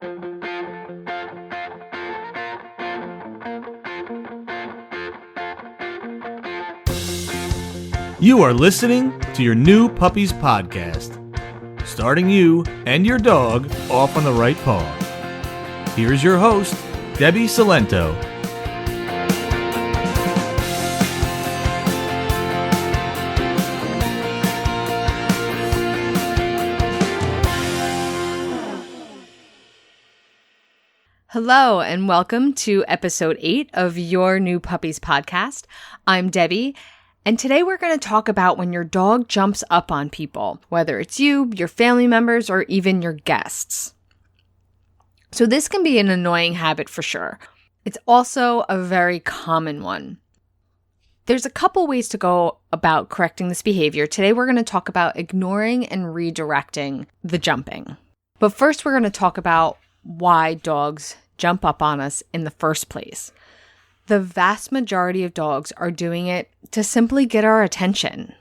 You are listening to your new Puppies podcast, starting you and your dog off on the right paw. Here's your host, Debbie Salento. Hello, and welcome to episode 8 of your new Puppies podcast. I'm Debbie, and today we're going to talk about when your dog jumps up on people, whether it's you, your family members, or even your guests. So this can be an annoying habit for sure. It's also a very common one. There's a couple ways to go about correcting this behavior. Today we're going to talk about ignoring and redirecting the jumping. But first we're going to talk about why dogs jump up on us in the first place. The vast majority of dogs are doing it to simply get our attention.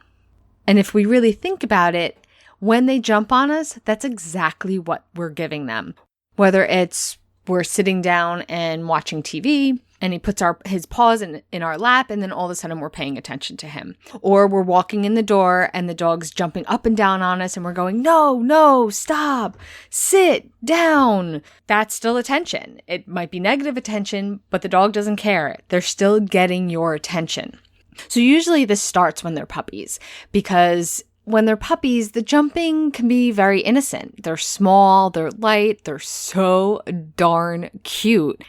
And if we really think about it, when they jump on us, that's exactly what we're giving them. Whether it's we're sitting down and watching TV and he puts his paws in our lap and then all of a sudden we're paying attention to him. Or we're walking in the door and the dog's jumping up and down on us and we're going, no, stop, sit down. That's still attention. It might be negative attention, but the dog doesn't care. They're still getting your attention. So usually this starts when they're puppies, because when they're puppies, the jumping can be very innocent. They're small, they're light, they're so darn cute.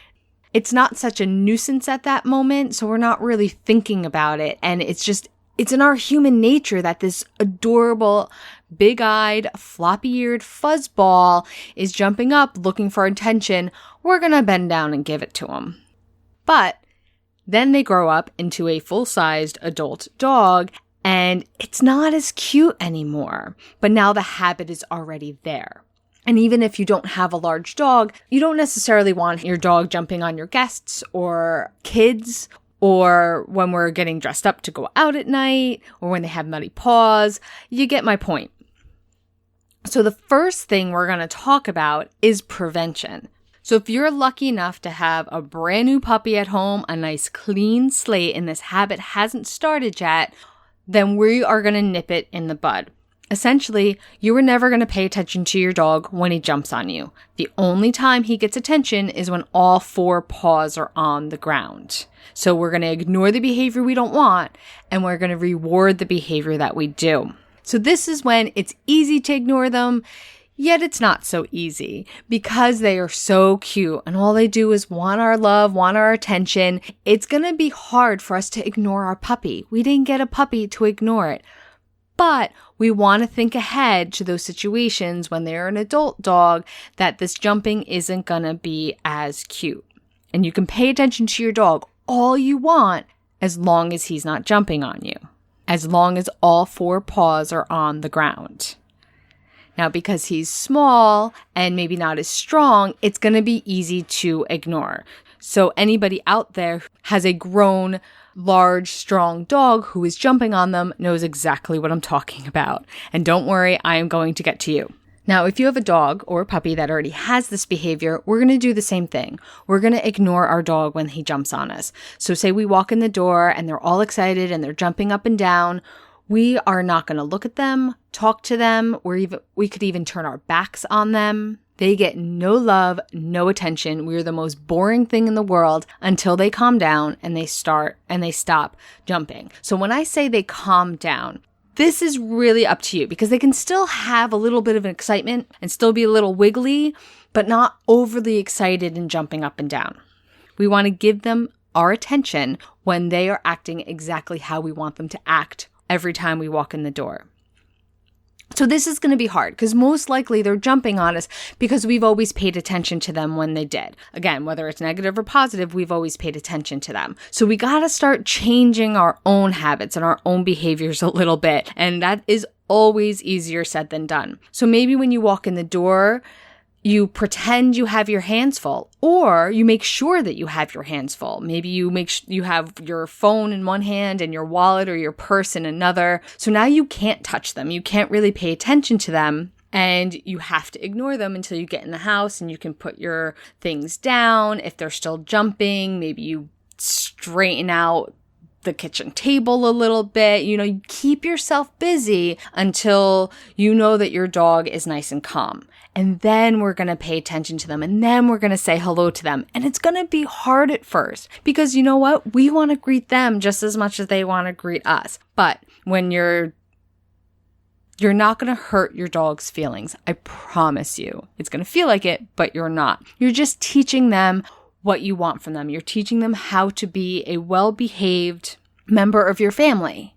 It's not such a nuisance at that moment, so we're not really thinking about it. And it's in our human nature that this adorable, big-eyed, floppy-eared fuzzball is jumping up looking for attention. We're going to bend down and give it to him. But then they grow up into a full-sized adult dog, and it's not as cute anymore. But now the habit is already there. And even if you don't have a large dog, you don't necessarily want your dog jumping on your guests or kids, or when we're getting dressed up to go out at night, or when they have muddy paws. You get my point. So the first thing we're going to talk about is prevention. So if you're lucky enough to have a brand new puppy at home, a nice clean slate, and this habit hasn't started yet, then we are going to nip it in the bud. Essentially, you are never going to pay attention to your dog when he jumps on you. The only time he gets attention is when all 4 paws are on the ground. So we're going to ignore the behavior we don't want, and we're going to reward the behavior that we do. So this is when it's easy to ignore them, yet it's not so easy because they are so cute and all they do is want our love, want our attention. It's going to be hard for us to ignore our puppy. We didn't get a puppy to ignore it. But we want to think ahead to those situations when they're an adult dog that this jumping isn't going to be as cute. And you can pay attention to your dog all you want as long as he's not jumping on you, as long as all 4 paws are on the ground. Now, because he's small and maybe not as strong, it's going to be easy to ignore. So anybody out there who has a grown, large, strong dog who is jumping on them knows exactly what I'm talking about. And don't worry, I am going to get to you. Now, if you have a dog or a puppy that already has this behavior, we're going to do the same thing. We're going to ignore our dog when he jumps on us. So say we walk in the door and they're all excited and they're jumping up and down. We are not going to look at them, talk to them, or we could even turn our backs on them. They get no love, no attention. We're the most boring thing in the world until they calm down and they stop jumping. So when I say they calm down, this is really up to you because they can still have a little bit of an excitement and still be a little wiggly, but not overly excited and jumping up and down. We want to give them our attention when they are acting exactly how we want them to act every time we walk in the door. So this is going to be hard because most likely they're jumping on us because we've always paid attention to them when they did. Again, whether it's negative or positive, we've always paid attention to them. So we got to start changing our own habits and our own behaviors a little bit. And that is always easier said than done. So maybe when you walk in the door, you pretend you have your hands full, or you make sure that you have your hands full. Maybe you have your phone in one hand and your wallet or your purse in another. So now you can't touch them. You can't really pay attention to them. And you have to ignore them until you get in the house and you can put your things down. If they're still jumping, maybe you straighten out the kitchen table a little bit. You keep yourself busy until you know that your dog is nice and calm. And then we're going to pay attention to them. And then we're going to say hello to them. And it's going to be hard at first because you know what? We want to greet them just as much as they want to greet us. But when you're not going to hurt your dog's feelings. I promise you. It's going to feel like it, but you're not. You're just teaching them what you want from them. You're teaching them how to be a well-behaved member of your family.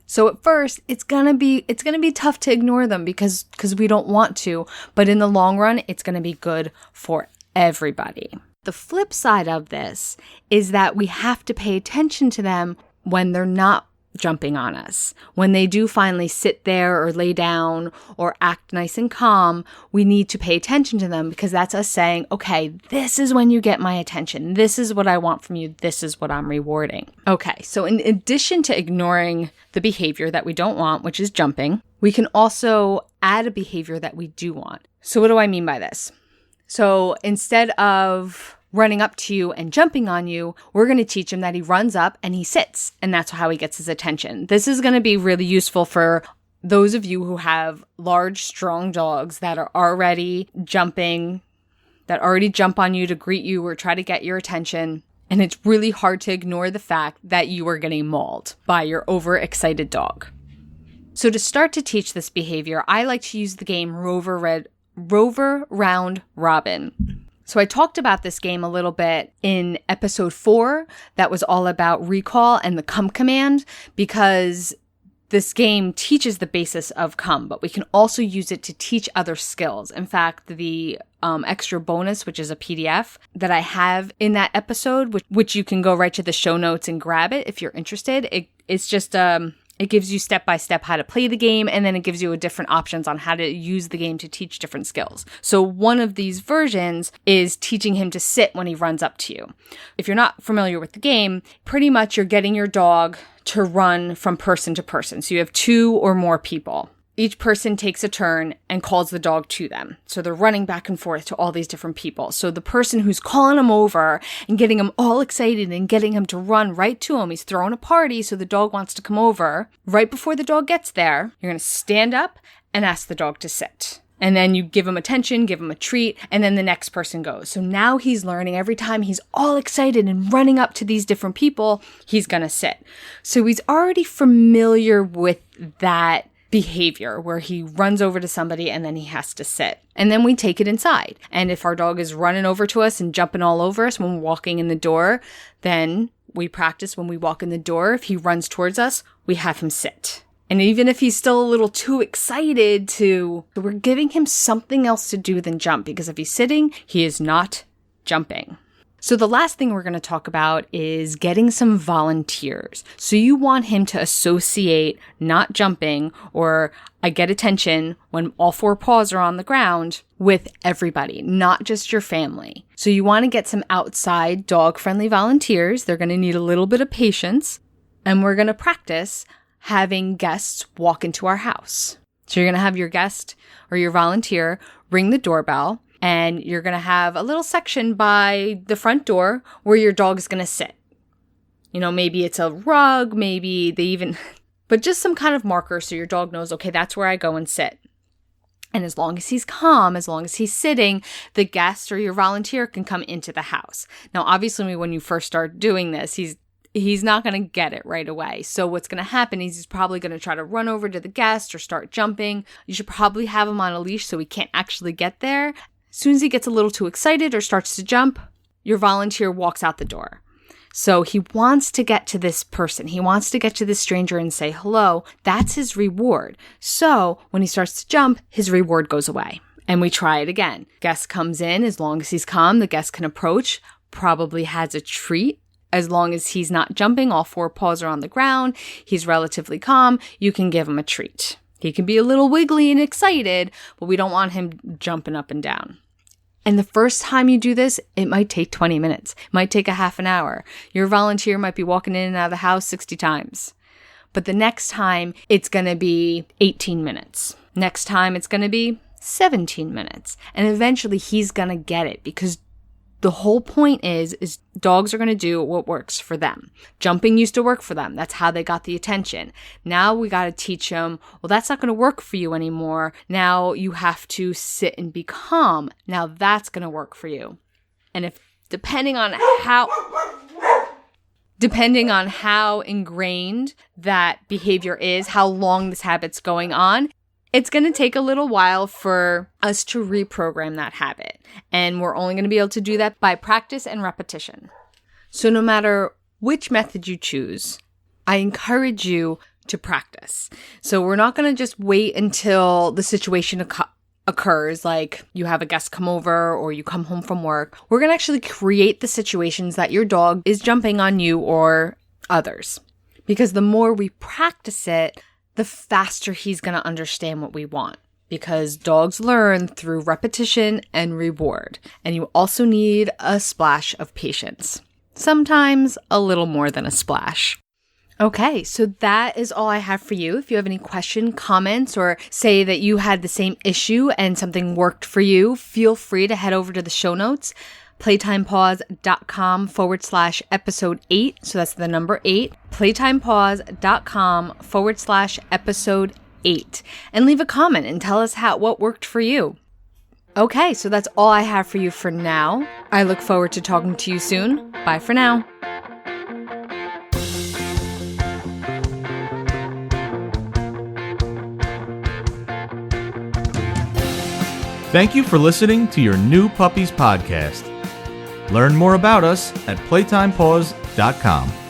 So at first, it's going to be tough to ignore them because we don't want to, but in the long run, it's going to be good for everybody. The flip side of this is that we have to pay attention to them when they're not jumping on us. When they do finally sit there or lay down or act nice and calm, we need to pay attention to them because that's us saying, okay, this is when you get my attention. This is what I want from you. This is what I'm rewarding. Okay, so in addition to ignoring the behavior that we don't want, which is jumping, we can also add a behavior that we do want. So what do I mean by this? So instead of running up to you and jumping on you, we're going to teach him that he runs up and he sits, and that's how he gets his attention. This is going to be really useful for those of you who have large, strong dogs that are already jumping, that already jump on you to greet you or try to get your attention. And it's really hard to ignore the fact that you are getting mauled by your overexcited dog. So to start to teach this behavior, I like to use the game Rover Round Robin. So I talked about this game a little bit in episode 4 that was all about recall and the come command because this game teaches the basis of come, but we can also use it to teach other skills. In fact, the extra bonus, which is a PDF that I have in that episode, which you can go right to the show notes and grab it if you're interested. It's just it gives you step-by-step how to play the game, and then it gives you different options on how to use the game to teach different skills. So one of these versions is teaching him to sit when he runs up to you. If you're not familiar with the game, pretty much you're getting your dog to run from person to person. So you have 2 or more people. Each person takes a turn and calls the dog to them. So they're running back and forth to all these different people. So the person who's calling him over and getting him all excited and getting him to run right to him, he's throwing a party so the dog wants to come over. Right before the dog gets there, you're going to stand up and ask the dog to sit. And then you give him attention, give him a treat, and then the next person goes. So now he's learning every time he's all excited and running up to these different people, he's going to sit. So he's already familiar with that behavior where he runs over to somebody and then he has to sit. And then we take it inside. And if our dog is running over to us and jumping all over us when we're walking in the door, then we practice when we walk in the door. If he runs towards us, we have him sit. And even if he's still a little too excited we're giving him something else to do than jump, because if he's sitting, he is not jumping. So the last thing we're going to talk about is getting some volunteers. So you want him to associate not jumping or I get attention when all 4 paws are on the ground with everybody, not just your family. So you want to get some outside dog-friendly volunteers. They're going to need a little bit of patience, and we're going to practice having guests walk into our house. So you're going to have your guest or your volunteer ring the doorbell. And you're going to have a little section by the front door where your dog is going to sit. Maybe it's a rug, maybe but just some kind of marker so your dog knows, okay, that's where I go and sit. And as long as he's calm, as long as he's sitting, the guest or your volunteer can come into the house. Now, obviously, when you first start doing this, he's not going to get it right away. So what's going to happen is he's probably going to try to run over to the guest or start jumping. You should probably have him on a leash so he can't actually get there. As soon as he gets a little too excited or starts to jump, your volunteer walks out the door. So he wants to get to this person. He wants to get to this stranger and say hello. That's his reward. So when he starts to jump, his reward goes away. And we try it again. Guest comes in. As long as he's calm, the guest can approach, probably has a treat. As long as he's not jumping, all 4 paws are on the ground, he's relatively calm, you can give him a treat. He can be a little wiggly and excited, but we don't want him jumping up and down. And the first time you do this, it might take 20 minutes. It might take a half an hour. Your volunteer might be walking in and out of the house 60 times. But the next time, it's going to be 18 minutes. Next time, it's going to be 17 minutes. And eventually he's going to get it, because the whole point is dogs are going to do what works for them. Jumping used to work for them. That's how they got the attention. Now we got to teach them, well, that's not going to work for you anymore. Now you have to sit and be calm. Now that's going to work for you. And if depending on how ingrained that behavior is, how long this habit's going on, it's going to take a little while for us to reprogram that habit. And we're only going to be able to do that by practice and repetition. So no matter which method you choose, I encourage you to practice. So we're not going to just wait until the situation occurs, like you have a guest come over or you come home from work. We're going to actually create the situations that your dog is jumping on you or others. Because the more we practice it, the faster he's going to understand what we want. Because dogs learn through repetition and reward. And you also need a splash of patience. Sometimes a little more than a splash. Okay, so that is all I have for you. If you have any question, comments, or say that you had the same issue and something worked for you, feel free to head over to the show notes, playtimepaws.com/episode 8. So that's the number 8, playtimepaws.com/episode 8. And leave a comment and tell us what worked for you. Okay, so that's all I have for you for now. I look forward to talking to you soon. Bye for now. Thank you for listening to your New Puppies podcast. Learn more about us at playtimepaws.com.